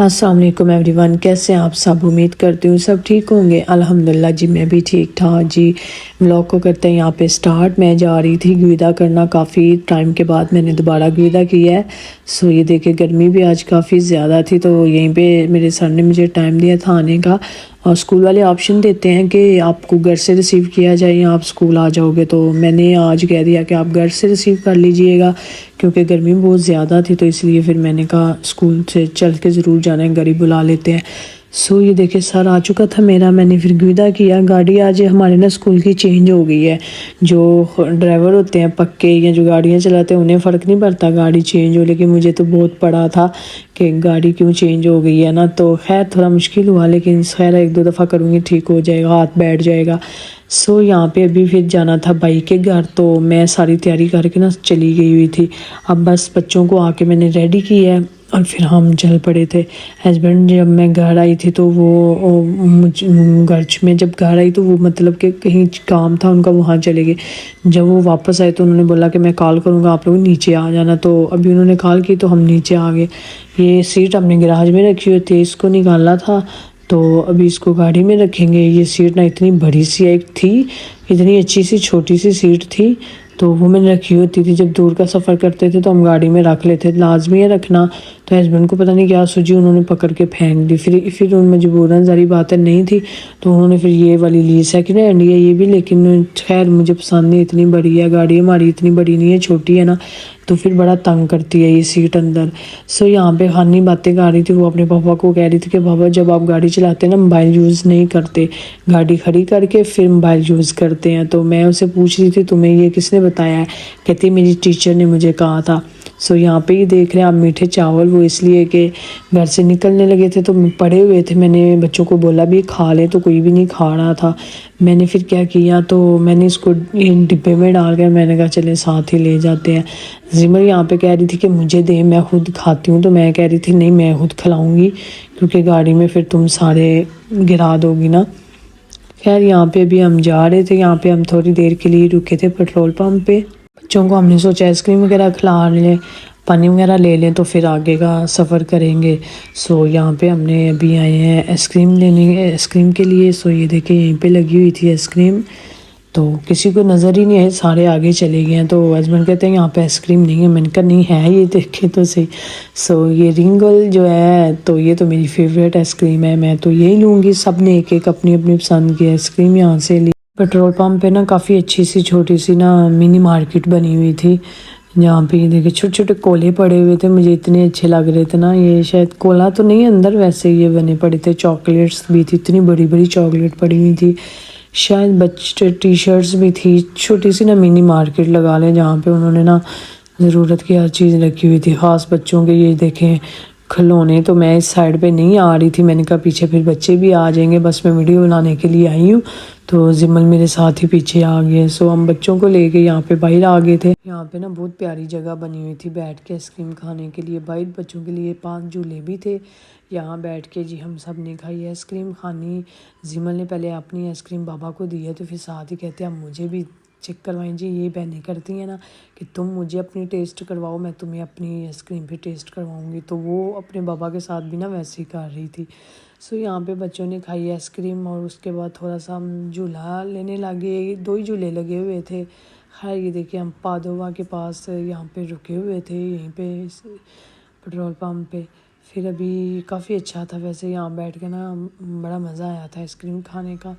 अस्सलाम वालेकुम एवरीवन, कैसे हैं आप सब। उम्मीद करती हूँ सब ठीक होंगे। अल्हम्दुलिल्लाह जी, मैं भी ठीक ठाक जी। व्लॉग को करते हैं यहाँ पे स्टार्ट। मैं जा रही थी गविदा करना, काफ़ी टाइम के बाद मैंने दोबारा गविदा किया है। सो ये देखिए, गर्मी भी आज काफ़ी ज़्यादा थी, तो यहीं पे मेरे सर ने मुझे टाइम दिया था आने का। और स्कूल वाले ऑप्शन देते हैं कि आपको घर से रिसीव किया जाए या आप स्कूल आ जाओगे, तो मैंने आज कह दिया कि आप घर से रिसीव कर लीजिएगा, क्योंकि गर्मी बहुत ज़्यादा थी। तो इसलिए फिर मैंने कहा स्कूल से चल के ज़रूर जाना है, गाड़ी बुला लेते हैं। सो ये देखिए, सर आ चुका था मेरा, मैंने फिर गविदा किया। गाड़ी आज हमारे ना स्कूल की चेंज हो गई है। जो ड्राइवर होते हैं पक्के या जो गाड़ियाँ चलाते हैं उन्हें फ़र्क नहीं पड़ता गाड़ी चेंज हो, लेकिन मुझे तो बहुत पड़ा था कि गाड़ी क्यों चेंज हो गई है ना। तो खैर थोड़ा मुश्किल हुआ, लेकिन खैर एक दो दफ़ा करूँगी ठीक हो जाएगा, हाथ बैठ जाएगा। सो यहाँ पे अभी फिर जाना था भाई के घर, तो मैं सारी तैयारी करके ना चली गई हुई थी। अब बस बच्चों को आके मैंने रेडी किया है और फिर हम चल पड़े थे। हस्बैंड जब मैं घर आई थी तो वो मुझ घर में जब घर आई तो वो मतलब कि कहीं काम था उनका, वहाँ चले गए। जब वो वापस आए तो उन्होंने बोला कि मैं कॉल करूँगा, आप लोग नीचे आ जाना। तो अभी उन्होंने कॉल की तो हम नीचे आ गए। ये सीट हमने गैराज में रखी हुई थी, इसको निकालना था, तो अभी इसको गाड़ी में रखेंगे। ये सीट ना इतनी बड़ी सी एक थी, इतनी अच्छी सी छोटी सी सीट थी, तो वो मैंने रखी होती थी। जब दूर का सफ़र करते थे तो हम गाड़ी में रख लेते, लाजमी है रखना। तो हस्बैंड को पता नहीं क्या सूझी, उन्होंने पकड़ के फेंक दी। फिर उन मजबूरन सारी बातें नहीं थी, तो उन्होंने फिर ये वाली ली। सेकेंड हैंड है ये भी, लेकिन खैर मुझे पसंद नहीं, इतनी बड़ी है गाड़ी हमारी, इतनी बड़ी नहीं है, छोटी है ना, तो फिर बड़ा तंग करती है ये सीट अंदर। सो यहाँ पे खानी बातें कर रही थी, वो अपने पापा को कह रही थी कि पापा जब आप गाड़ी चलाते हैं ना मोबाइल यूज़ नहीं करते, गाड़ी खड़ी करके फिर मोबाइल यूज़ करते हैं। तो मैं उसे पूछ रही थी तुम्हें ये किसने बताया है, कहती मेरी टीचर ने मुझे कहा था। सो यहाँ पे ही देख रहे हैं आप मीठे चावल, वो इसलिए कि घर से निकलने लगे थे तो पड़े हुए थे। मैंने बच्चों को बोला भी खा ले, तो कोई भी नहीं खा रहा था। मैंने फिर क्या किया, तो मैंने इसको डिब्बे में डाल कर मैंने कहा चले साथ ही ले जाते हैं। जिमर यहाँ पे कह रही थी कि मुझे दे, मैं खुद खाती हूँ, तो मैं कह रही थी नहीं मैं खुद खिलाऊँगी, क्योंकि गाड़ी में फिर तुम सारे गिरा दोगी ना। खैर यहाँ पे अभी हम जा रहे थे, यहाँ पे हम थोड़ी देर के लिए रुके थे पेट्रोल पंप पे। बच्चों को हमने सोचा आइसक्रीम वगैरह खिला लें, पानी वगैरह ले लें, तो फिर आगे का सफ़र करेंगे। सो यहाँ पे हमने अभी आए हैं आइसक्रीम लेने, आइसक्रीम के लिए। सो ये देखिए यहीं पे लगी हुई थी आइसक्रीम, तो किसी को नज़र ही नहीं है, सारे आगे चले गए हैं। तो हस्बैंड कहते हैं यहाँ पे आइसक्रीम नहीं है, मैंने कहा नहीं है, ये देखे तो सही। सो ये रिंगल जो है, तो ये तो मेरी फेवरेट आइसक्रीम है, मैं तो यही लूँगी। सब ने एक एक अपनी अपनी पसंद की आइसक्रीम यहाँ से ली। पेट्रोल पंप पे ना काफ़ी अच्छी सी छोटी सी ना मिनी मार्केट बनी हुई थी, जहाँ पे ये देखिए छोटे छोटे कोले पड़े हुए थे, मुझे इतने अच्छे लग रहे थे ना। ये शायद कोला तो नहीं अंदर, वैसे ये बने पड़े थे। चॉकलेट्स भी थी, इतनी बड़ी बड़ी चॉकलेट पड़ी हुई थी। शायद बच्चे टी शर्ट्स भी थी, छोटी सी ना मिनी मार्केट लगा लें, जहाँ पे उन्होंने ना ज़रूरत की हर चीज़ रखी हुई थी, ख़ास बच्चों के। ये देखें खिलौने, तो मैं इस साइड पे नहीं आ रही थी, मैंने कहा पीछे फिर बच्चे भी आ जाएंगे, बस मैं वीडियो बनाने के लिए आई हूँ। तो जिमल मेरे साथ ही पीछे आ गए। सो हम बच्चों को लेके यहाँ पे बाहर आ गए थे। यहाँ पे ना बहुत प्यारी जगह बनी हुई थी बैठ के आइसक्रीम खाने के लिए। बाहर बच्चों के लिए 5 झूले भी थे, यहाँ बैठ के जी हम सब ने खाई आइसक्रीम खानी। जिमल ने पहले अपनी आइसक्रीम बाबा को दी है, तो फिर साथ ही कहते हैं अब मुझे भी चेक करवाएं जी। ये बहनें करती हैं ना कि तुम मुझे अपनी टेस्ट करवाओ, मैं तुम्हें अपनी आइसक्रीम भी टेस्ट करवाऊंगी। तो वो अपने बाबा के साथ भी ना वैसे ही कर रही थी। सो यहाँ पे बच्चों ने खाई आइसक्रीम, और उसके बाद थोड़ा सा हम झूला लेने लगे। 2 ही झूले लगे हुए थे। खैर ये देखिए हम पादोवा के पास यहाँ पे रुके हुए थे, यहीं पे पेट्रोल पम्प पे। फिर अभी काफ़ी अच्छा था वैसे, यहाँ बैठ के ना बड़ा मज़ा आया था आइसक्रीम खाने का।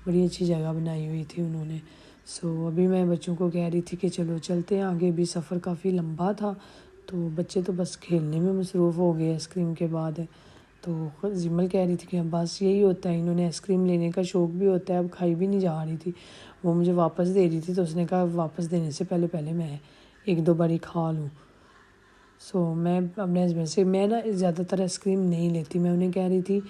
बड़ी अच्छी जगह बनाई हुई थी उन्होंने। सो अभी मैं बच्चों को कह रही थी कि चलो चलते हैं आगे, भी सफ़र काफ़ी लंबा था, तो बच्चे तो बस खेलने में मसरूफ़ हो गए आइसक्रीम के बाद। तो जिमल कह रही थी कि बस यही होता है, इन्होंने आइसक्रीम लेने का शौक़ भी होता है। अब खाई भी नहीं जा रही थी, वो मुझे वापस दे रही थी, तो उसने कहा वापस देने से पहले पहले मैं 1-2 बारी खा लूँ। सो मैं अपने हस्बैंड से, मैं ना ज़्यादातर आइसक्रीम नहीं लेती, मैं उन्हें कह रही थी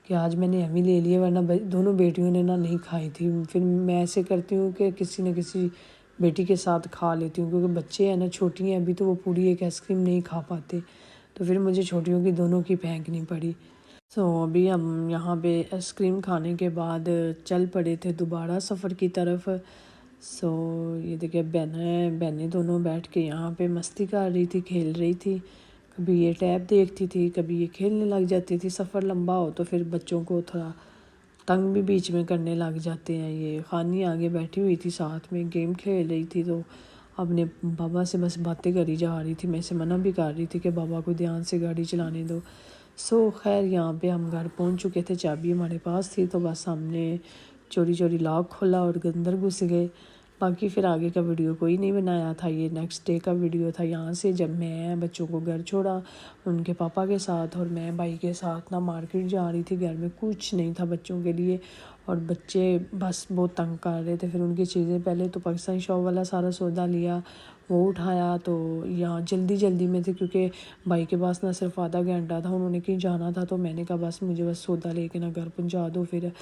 कि आज मैंने अभी ले लिया, वरना दोनों बेटियों ने ना नहीं खाई थी। फिर मैं ऐसे करती हूँ कि किसी न किसी बेटी के साथ खा लेती हूँ, क्योंकि बच्चे हैं ना, छोटी हैं अभी, तो वो पूरी एक आइसक्रीम नहीं खा पाते, तो फिर मुझे छोटियों की दोनों की फेंकनी पड़ी। सो अभी हम यहाँ पे आइसक्रीम खाने के बाद चल पड़े थे दोबारा सफ़र की तरफ। सो ये देखिए बहनें दोनों बैठ के यहाँ पे मस्ती कर रही थी, खेल रही थी। कभी ये टैब देखती थी, कभी ये खेलने लग जाती थी। सफ़र लंबा हो तो फिर बच्चों को थोड़ा तंग भी बीच में करने लग जाते हैं। ये खानी आगे बैठी हुई थी, साथ में गेम खेल रही थी, तो अपने बाबा से बस बातें करी जा रही थी। मैं इसे मना भी कर रही थी कि बाबा को ध्यान से गाड़ी चलाने दो। खैर यहाँ पे हम घर पहुँच चुके थे, चाबी हमारे पास थी, तो बस हमने चोरी चोरी लॉक खोला और अंदर घुस गए। बाकी फिर आगे का वीडियो कोई नहीं बनाया था। ये नेक्स्ट डे का वीडियो था। यहाँ से जब मैं बच्चों को घर छोड़ा उनके पापा के साथ, और मैं भाई के साथ ना मार्केट जा रही थी। घर में कुछ नहीं था बच्चों के लिए, और बच्चे बस बहुत तंग कर रहे थे। फिर उनकी चीज़ें, पहले तो पाकिस्तानी शॉप वाला सारा सौदा लिया, वो उठाया। तो यहाँ जल्दी जल्दी में थे क्योंकि भाई के पास ना सिर्फ आधा घंटा था, उन्होंने कहीं जाना था। तो मैंने कहा बस मुझे बस सौदा लेके ना घर पहुँचा दो, फिर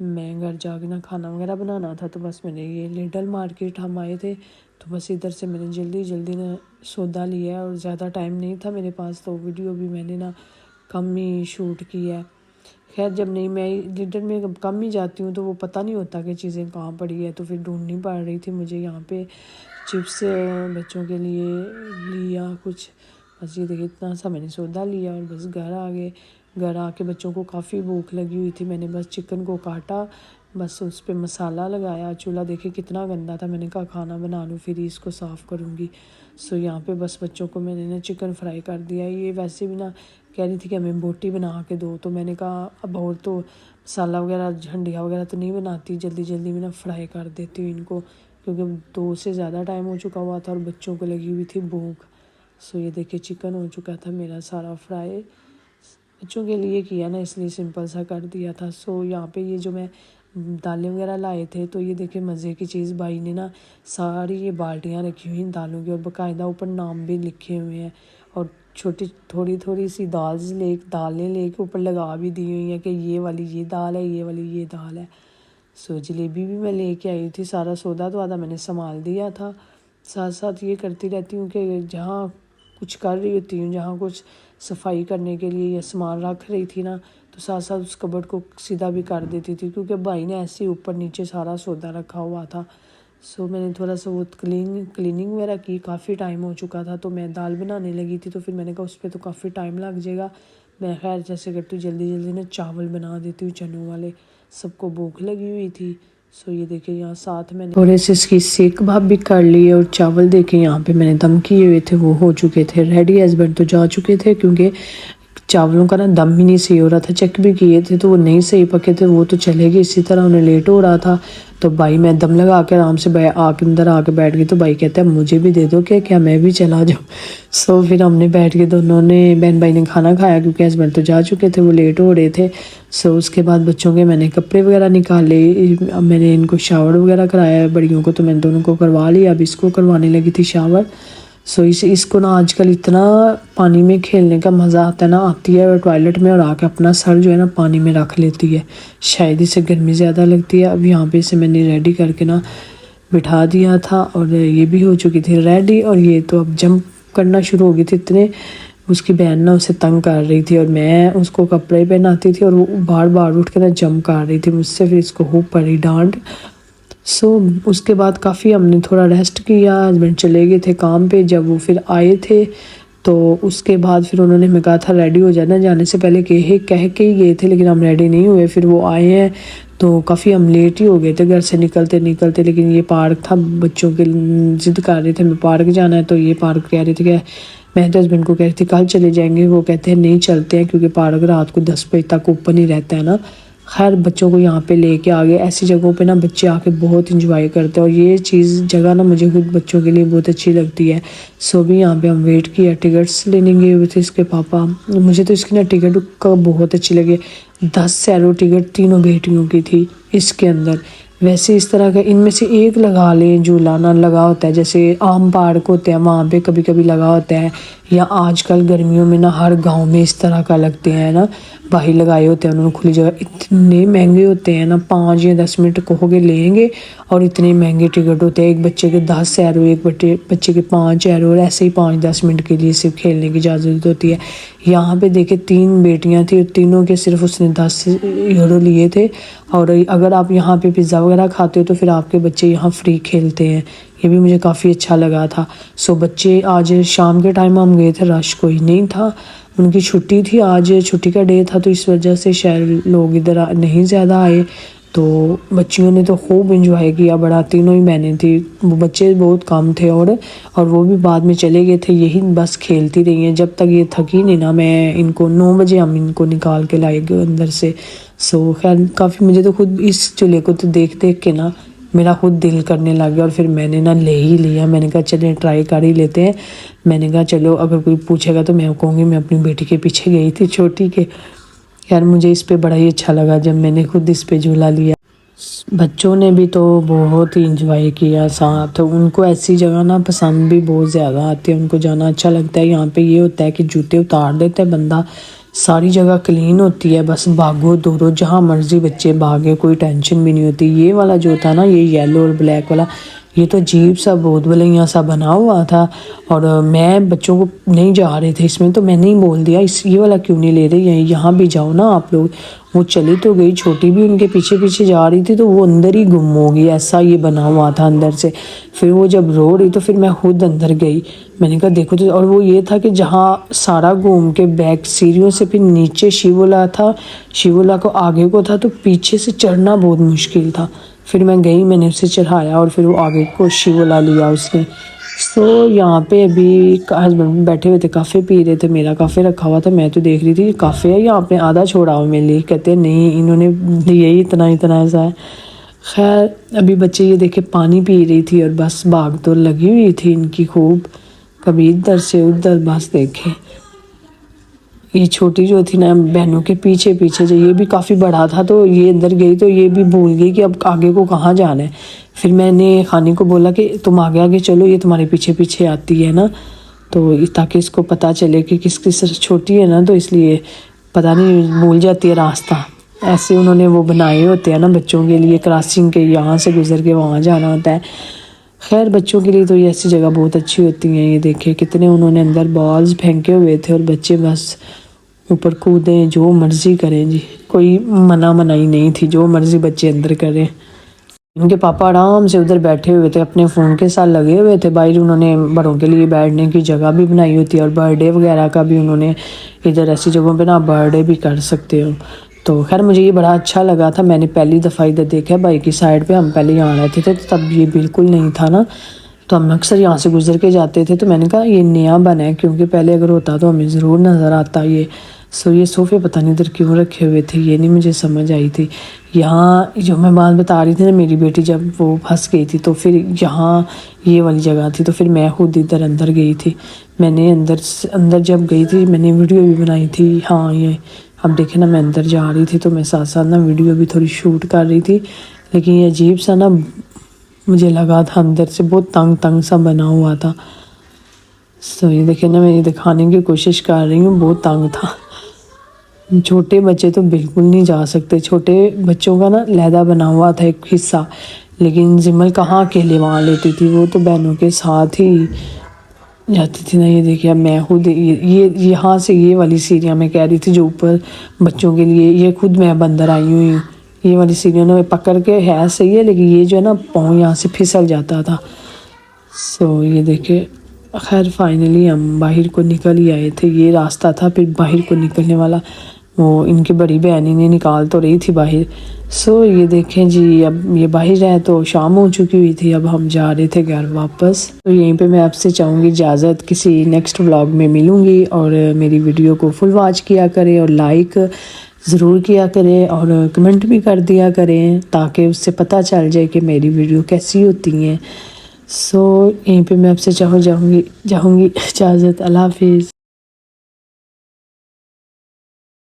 मैं घर जाके ना खाना वगैरह बनाना था। तो बस मैंने ये लिटल मार्केट हम आए थे, तो बस इधर से मैंने जल्दी जल्दी ना सौदा लिया, और ज़्यादा टाइम नहीं था मेरे पास, तो वीडियो भी मैंने ना कम ही शूट की है। खैर जब नहीं, मैं लिटल में कम ही जाती हूँ तो वो पता नहीं होता कि चीज़ें कहाँ पड़ी है, तो फिर ढूंढनी पड़ रही थी मुझे। यहाँ पे चिप्स बच्चों के लिए लिया कुछ, बस ये देखिए इतना सा मैंने सौदा लिया, और बस घर आ गए। घर आके बच्चों को काफ़ी भूख लगी हुई थी। मैंने बस चिकन को काटा, बस उस पर मसाला लगाया। चूल्हा देखिए कितना गंदा था, मैंने कहा खाना बना लूँ फिर इसको साफ़ करूँगी। यहाँ पे बस बच्चों को मैंने ना चिकन फ्राई कर दिया। ये वैसे भी ना कह रही थी कि हमें बोटी बना के दो, तो मैंने कहा अब और तो मसाला वगैरह झंडिया वगैरह तो नहीं बनाती, जल्दी जल्दी में ना फ्राई कर देती हूँ इनको, क्योंकि 2 से ज़्यादा टाइम हो चुका हुआ था और बच्चों को लगी हुई थी भूख। ये देखिए चिकन हो चुका था मेरा सारा फ्राई, बच्चों के लिए किया ना इसलिए सिंपल सा कर दिया था। यहाँ पे ये जो मैं दालें वगैरह लाए थे, तो ये देखिए मज़े की चीज़, भाई ने ना सारी ये बाल्टियाँ रखी हुई दालों की, और बाकायदा ऊपर नाम भी लिखे हुए हैं, और छोटी थोड़ी थोड़ी सी दालें लेके ऊपर लगा भी दी हुई हैं कि ये वाली ये दाल है, ये वाली ये दाल है। जलेबी भी मैं लेके आई थी। सारा सौदा तो आधा मैंने संभाल दिया था। साथ साथ ये करती रहती हूँ कि जहाँ कुछ कर रही होती हूँ, जहाँ कुछ सफाई करने के लिए या सामान रख रही थी ना, तो साथ साथ उस कबर्ड को सीधा भी कर देती थी, क्योंकि भाई ने ऐसे ही ऊपर नीचे सारा सौदा रखा हुआ था। मैंने थोड़ा सा वो क्लीनिंग वगैरह की, काफ़ी टाइम हो चुका था। तो मैं दाल बनाने लगी थी, तो फिर मैंने कहा उस पर तो काफ़ी टाइम लग जाएगा, मैं खैर जैसे करती हूँ जल्दी जल्दी ना चावल बना देती हूँ चनों वाले। सबको भूख लगी हुई थी। ये देखिए यहाँ साथ मैंने थोड़े से इसकी सेक भाप भी कर ली, और चावल देखे यहाँ पे मैंने दम किए हुए थे, वो हो चुके थे रेडी। हस्बैंड तो जा चुके थे क्योंकि चावलों का ना दम ही नहीं सही हो रहा था। चेक भी किए थे तो वो नहीं सही पके थे, वो तो चले गए। इसी तरह उन्हें लेट हो रहा था, तो भाई मैं दम लगा के आराम से अंदर आके बैठ गई। तो भाई कहते हैं मुझे भी दे दो क्या मैं भी चला जाऊँ। फिर हमने बैठ के दोनों ने, बहन भाई ने खाना खाया, क्योंकि हस्बैंड तो जा चुके थे, वो लेट हो रहे थे। उसके बाद बच्चों के मैंने कपड़े वगैरह निकाले, अब मैंने इनको शावर वगैरह कराया। बड़ियों को तो मैंने दोनों को करवा लिया, अब इसको करवाने लगी थी शावर। इसको ना आजकल इतना पानी में खेलने का मज़ा आता है ना, आती है टॉयलेट में और आके अपना सर जो है ना पानी में रख लेती है। शायद इसे गर्मी ज़्यादा लगती है। अब यहाँ पे इसे मैंने रेडी करके ना बिठा दिया था, और ये भी हो चुकी थी रेडी, और ये तो अब जंप करना शुरू हो गई थी। इतने उसकी बहन ना उसे तंग कर रही थी, और मैं उसको कपड़े पहनाती थी, और वो बार बार उठ के ना जंप कर रही थी मुझसे। फिर इसको खूब पड़ी डांट। उसके बाद काफ़ी हमने थोड़ा रेस्ट किया। हस्बैंड चले गए थे काम पे। जब वो फिर आए थे तो उसके बाद फिर उन्होंने हमें कहा था रेडी हो जाना, जाने से पहले कह के ही गए थे, लेकिन हम रेडी नहीं हुए। फिर वो आए हैं तो काफ़ी हम लेट ही हो गए थे घर से निकलते निकलते। लेकिन ये पार्क था, बच्चों के जिद कर रहे थे हमें पार्क जाना है, तो ये पार्क कह रहे थे कि मैं तो हस्बैंड को कह रही थी कल चले जाएंगे, वो कहते हैं नहीं चलते हैं, क्योंकि पार्क रात को 10 बजे तक ओपन ही रहता है ना। खैर बच्चों को यहाँ पे लेके आ गए। ऐसी जगहों पे ना बच्चे आके बहुत इंजॉय करते हैं, और ये चीज़ जगह ना मुझे खुद बच्चों के लिए बहुत अच्छी लगती है। भी यहाँ पे हम वेट किया, टिकट्स लेने गए हुए थे इसके पापा। मुझे तो इसकी ना टिकट का बहुत अच्छी लगी। 10 सैरो टिकट तीनों बेटियों की थी इसके अंदर। वैसे इस तरह का इनमें से एक लगा लें, झूला ना लगा होता है, जैसे आम पार्क होते हैं वहाँ पे कभी कभी लगा होता है, या आजकल गर्मियों में ना हर गांव में इस तरह का लगते हैं ना, बाहर लगाए होते हैं उन्होंने खुली जगह। इतने महंगे होते हैं ना, 5 या 10 मिनट कहोगे लेंगे, और इतने महंगे टिकट होते हैं। एक बच्चे के 10 यूरो, एक बच्चे के 5 यूरो, और ऐसे ही 5-10 मिनट के लिए सिर्फ खेलने की इजाज़त होती है। यहाँ पे देखे 3 बेटियाँ थी, तीनों के सिर्फ उसने 10 यूरो लिए थे। और अगर आप यहाँ पे पिज़्ज़ा वगैरह खाते हो तो फिर आपके बच्चे यहाँ फ्री खेलते हैं। ये भी मुझे काफ़ी अच्छा लगा था। सो बच्चे आज शाम के टाइम हम गए थे, रश कोई नहीं था, उनकी छुट्टी थी, आज छुट्टी का डे था, तो इस वजह से शायद लोग इधर नहीं ज़्यादा आए। तो बच्चियों ने तो खूब इंजॉय किया, बड़ा, तीनों ही बहनें थी, वो बच्चे बहुत कम थे और वो भी बाद में चले गए थे, यही बस खेलती रही हैं जब तक ये थकी नहीं ना। मैं इनको 9 बजे हम इनको निकाल के लाए गए अंदर से। सो खैर काफ़ी, मुझे तो खुद इस चूल्हे को तो देख देख के ना मेरा खुद दिल करने लग गया और फिर मैंने ना ले ही लिया। मैंने कहा चले ट्राई कर ही लेते हैं। मैंने कहा चलो अगर कोई पूछेगा तो मैं कहूँगी मैं अपनी बेटी के पीछे गई थी छोटी के। यार मुझे इस पे बड़ा ही अच्छा लगा जब मैंने खुद इस पे झूला लिया। बच्चों ने भी तो बहुत ही इंजॉय किया साथ, उनको ऐसी जगह ना पसंद भी बहुत ज़्यादा आती है, उनको जाना अच्छा लगता है। यहाँ पे ये होता है कि जूते उतार देता है बंदा, सारी जगह क्लीन होती है, बस भागो दौड़ो जहाँ मर्जी बच्चे भागे, कोई टेंशन भी नहीं होती। ये वाला जो था ना, ये येलो और ब्लैक वाला, ये तो अजीब सा बहुत बलिया सा बना हुआ था और मैं बच्चों को नहीं जा रहे थे इसमें, तो मैंने ही बोल दिया इस ये वाला क्यों नहीं ले रहे, यहाँ भी जाओ ना आप लोग। वो चली तो गई, छोटी भी उनके पीछे पीछे जा रही थी, तो वो अंदर ही गुम हो गई, ऐसा ये बना हुआ था अंदर से। फिर वो जब रो रही तो फिर मैं खुद अंदर गई, मैंने कहा देखो तो। और वो ये था कि जहाँ सारा घूम के बैक सीढ़ियों से फिर नीचे शिवोला था, शिवोला को आगे को था, तो पीछे से चढ़ना बहुत मुश्किल था। फिर मैं गई, मैंने उसे चढ़ाया और फिर वो आगे को शिवोला लिया उसने। सो यहाँ पे अभी हस्बैंड बैठे हुए थे, काफ़े पी रहे थे, मेरा काफ़े रखा हुआ था, मैं तो देख रही थी काफ़े है या आपने आधा छोड़ा हुआ मेरे लिए, कहते नहीं इन्होंने लिए ही इतना इतना ऐसा है। खैर अभी बच्चे ये देखे पानी पी रही थी और बस भाग तो लगी हुई थी इनकी खूब, कभी इधर से उधर, बस देखे। ये छोटी जो थी ना बहनों के पीछे पीछे, जो ये भी काफ़ी बड़ा था, तो ये अंदर गई तो ये भी भूल गई कि अब आगे को कहाँ जाना है। फिर मैंने खानी को बोला कि तुम आगे आगे चलो, ये तुम्हारे पीछे पीछे आती है ना, तो ताकि इसको पता चले कि किस किस, छोटी है ना तो इसलिए पता नहीं भूल जाती है रास्ता। ऐसे उन्होंने वो बनाए होते हैं ना बच्चों के लिए, क्रॉसिंग के, यहाँ से गुजर के वहाँ जाना होता है। खैर बच्चों के लिए तो ये ऐसी जगह बहुत अच्छी होती हैं। ये देखे कितने उन्होंने अंदर बॉल्स फेंके हुए थे और बच्चे बस ऊपर कूदें, जो मर्जी करें जी, कोई मनाही नहीं थी, जो मर्जी बच्चे अंदर करें। उनके पापा आराम से उधर बैठे हुए थे, अपने फ़ोन के साथ लगे हुए थे। बाहर उन्होंने बड़ों के लिए बैठने की जगह भी बनाई होती है और बर्थडे वगैरह का भी उन्होंने इधर ऐसी जगहों पे ना बर्थडे भी कर सकते हो। तो खैर मुझे ये बड़ा अच्छा लगा था, मैंने पहली दफ़ा इधर देखा बाइक की साइड पे। हम पहले यहाँ रहते थे तो तब ये बिल्कुल नहीं था ना, तो हम अक्सर यहाँ से गुजर के जाते थे, तो मैंने कहा ये नया बना है, क्योंकि पहले अगर होता तो हमें ज़रूर नज़र आता ये। सो ये सोफ़े पता नहीं इधर क्यों रखे हुए थे, ये नहीं मुझे समझ आई थी। यहाँ जो मैं बात बता रही थी ना, मेरी बेटी जब वो फंस गई थी, तो फिर यहाँ ये वाली जगह थी, तो फिर मैं खुद इधर अंदर गई थी। मैंने अंदर जब गई थी मैंने वीडियो भी बनाई थी। हाँ ये अब देखे ना, मैं अंदर जा रही थी तो मैं साथ साथ ना वीडियो भी थोड़ी शूट कर रही थी, लेकिन ये अजीब सा ना मुझे लगा था, अंदर से बहुत तंग सा बना हुआ था। सो ये देखे ना, मैं ये दिखाने की कोशिश कर रही हूँ, बहुत तंग था। छोटे बच्चे तो बिल्कुल नहीं जा सकते, छोटे बच्चों का ना लहदा बना हुआ था एक हिस्सा, लेकिन जिमल कहाँ अकेले वहाँ लेती थी, वो तो बहनों के साथ ही जाती थी ना। ये देखिए अब मैं खुद ये यहाँ से ये वाली सीढ़ियाँ मैं कह रही थी जो ऊपर बच्चों के लिए, ये खुद मैं अंदर आई हुई हूँ। ये वाली सीढ़ियों ने पकड़ के है सही है, लेकिन ये जो है ना पाँव यहाँ से फिसल जाता था। सो ये देखिए खैर फाइनली हम बाहर को निकल ही आए थे, ये रास्ता था फिर बाहर को निकलने वाला, वो इनकी बड़ी बहन ने निकाल तो रही थी बाहर। सो ये देखें जी, अब ये बाहर है तो शाम हो चुकी हुई थी, अब हम जा रहे थे घर वापस। तो यहीं पे मैं आपसे चाहूँगी इजाज़त, किसी नेक्स्ट व्लॉग में मिलूँगी, और मेरी वीडियो को फुल वॉच किया करें और लाइक ज़रूर किया करें और कमेंट भी कर दिया करें, ताकि उससे पता चल जाए कि मेरी वीडियो कैसी होती हैं। सो यहीं पे मैं आपसे चाहूँगी इजाज़त, अल्लाह हाफिज़।